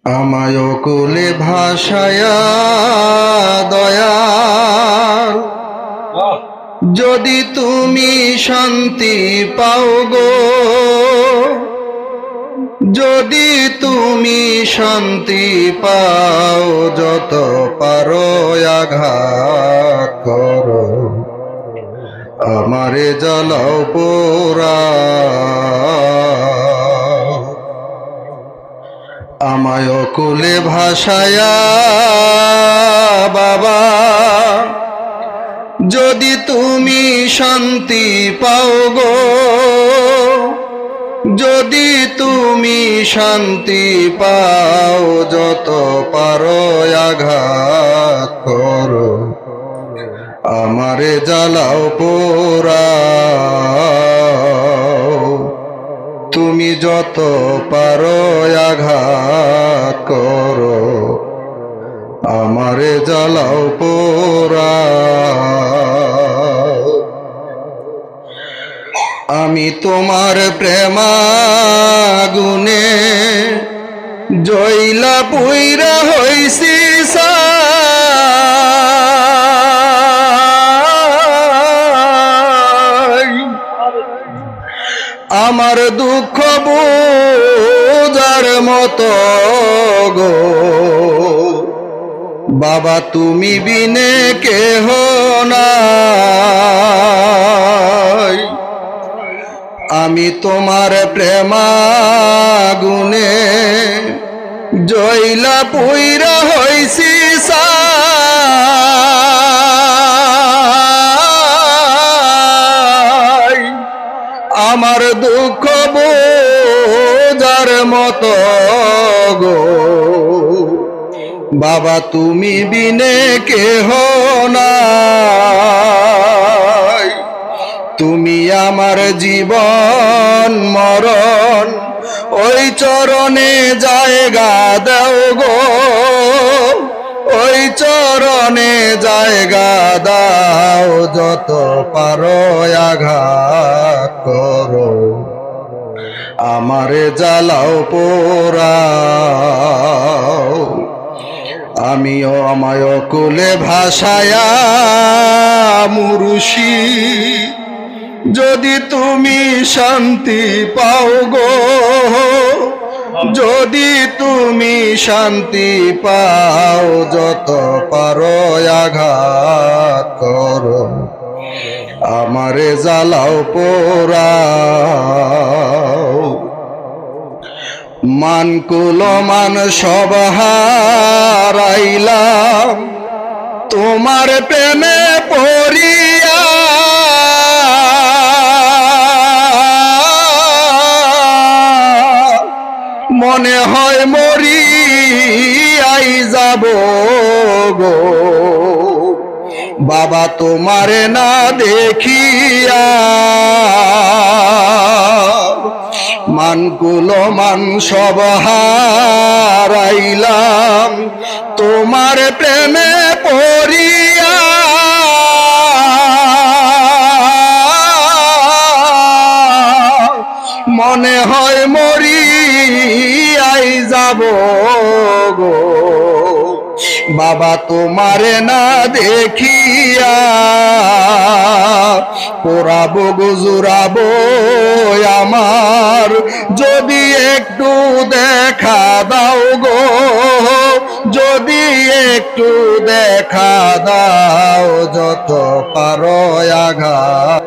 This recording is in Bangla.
আমায় কোলে ভাসায়া দয়াল, যদি তুমি শান্তি পাও গো, যদি তুমি শান্তি পাও, যত পারো আঘাত করো, আমারে জ্বালাও পোড়াও। আমায় কোলে ভাসায়া বাবা, যদি তুমি শান্তি পাও গো, যদি তুমি শান্তি পাও, যত পারো আঘাত করো, আমারে জ্বালাও পোড়াও। তুমি যত পারো আঘাত করো, আমারে জ্বালাও পোড়াও। আমি তোমার প্রেমাগুনে জয়লা পুইরা হইছি ছাই, আমার দুঃখ বোঝার মতো গো বাবা, তুমি বিনে কেহ নাই। আমি তোমার প্রেমাগুনে জয়লা পুইরা হইছি ছাই, আমার দুঃখ বোঝার মতো গো বাবা, তুমি বিনে কেহ নাই। তুমি আমার জীবন মরণ, ওই চরণে জায়গা দাও গো, ওই চরণে জায়গা দাও, যত পারো আঘাত করো, আমারে জ্বালাও পোড়াও। আমিও আমায় কোলে ভাসায়া মুরুষি, যদি তুমি শান্তি পাও গো, যদি তুমি শান্তি পাও, যত পারো আঘাত করো, আমারে জ্বালাও পোড়াও। মান কুল মান সব হারাইলাম তোমার প্রেমে পড়িয়া, মনে হয় মরিয়াই যাব গো বাবা, তোমারে না দেখিয়া। মানকুল মান সব হারাইলাম তোমার প্রেমে পড়িয়া, মনে হয় মরিয়াই যাব গো বাবা, তোমারে না দেখিয়া। পোড়াবো গুজুরাবো আমার, যদি একটু দেখা দাও গো, যদি একটু দেখা দাও, যত পারো আঘাত